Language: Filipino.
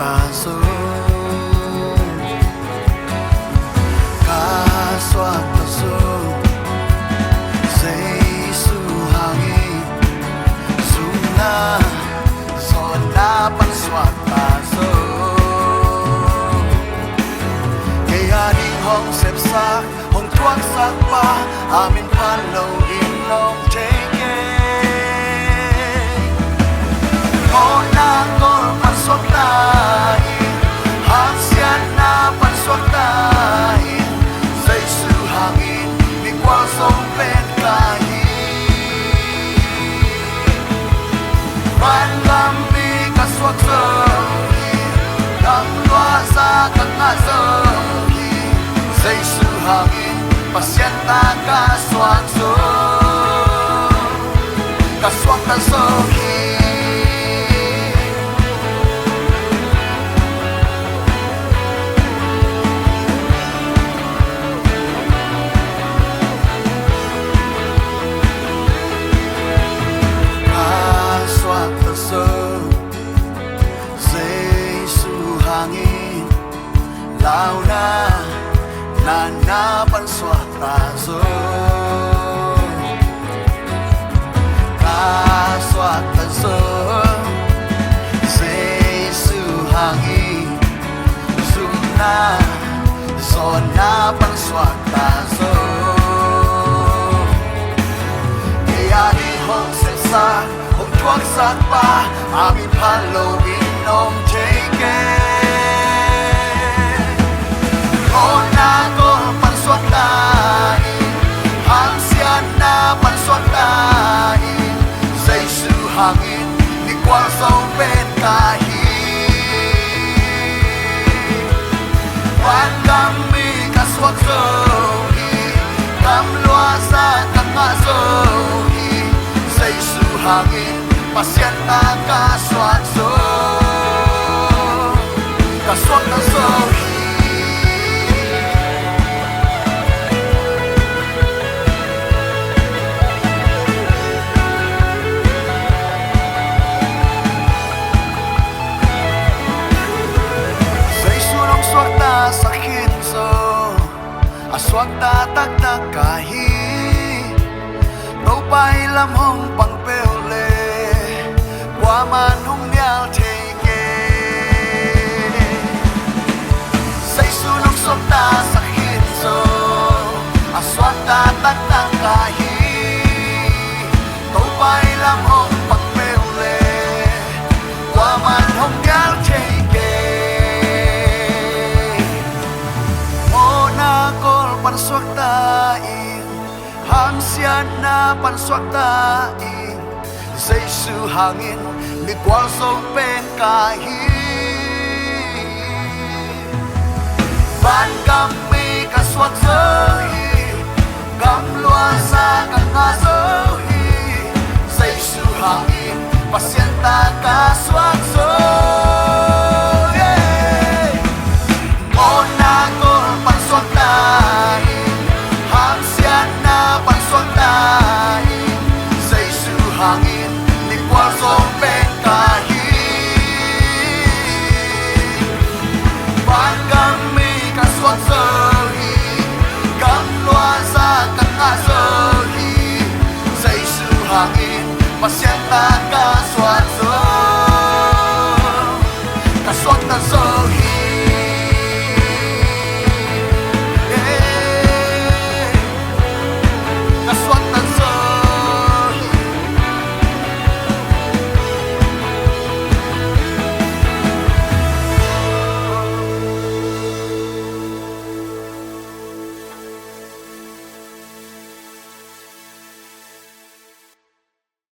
ta zo ka soát ta zo Giêsu hangin suna na pan soát ta zo kaya di hong sep sak hong tuak sak pa amin pan lo in long take na ngol pan soát ta hang sian na pan soát ta Giêsu hangin mi qual sông bên kai ban lam mi ka soát zo dam loa sa ka nga zo Giêsu hangin pasien ta ka soát zo ta zo lao na pan soát ta zo ka soát ta zo Giêsu hangin suna pan soát ta zo kaya di hong sep sak hong tuak sak pa amin pan lo in om take na ko pan soát ta hang sian na pan soát ta Giêsu hangin ni qual sông bên kai ban cam mi ka soát zo cam loa sa ka nga zo Giêsu hangin pasien ta ka soát zo ta zo sakit zo aswag ta tak na kahi tàu bay lam hong bằng bèo lê qua man hong niao thege Giêsu nong swag ta sakit zo aswag ta tak na kahi tàu bay lam hong bằng bèo lê qua man hong niao thege pan soát ta hang sian na pan soát ta Giêsu hangin mi qual sông bên kai ban cam mi ka soát zo cam loa sa ka nga zo Giêsu hangin pasien ta ka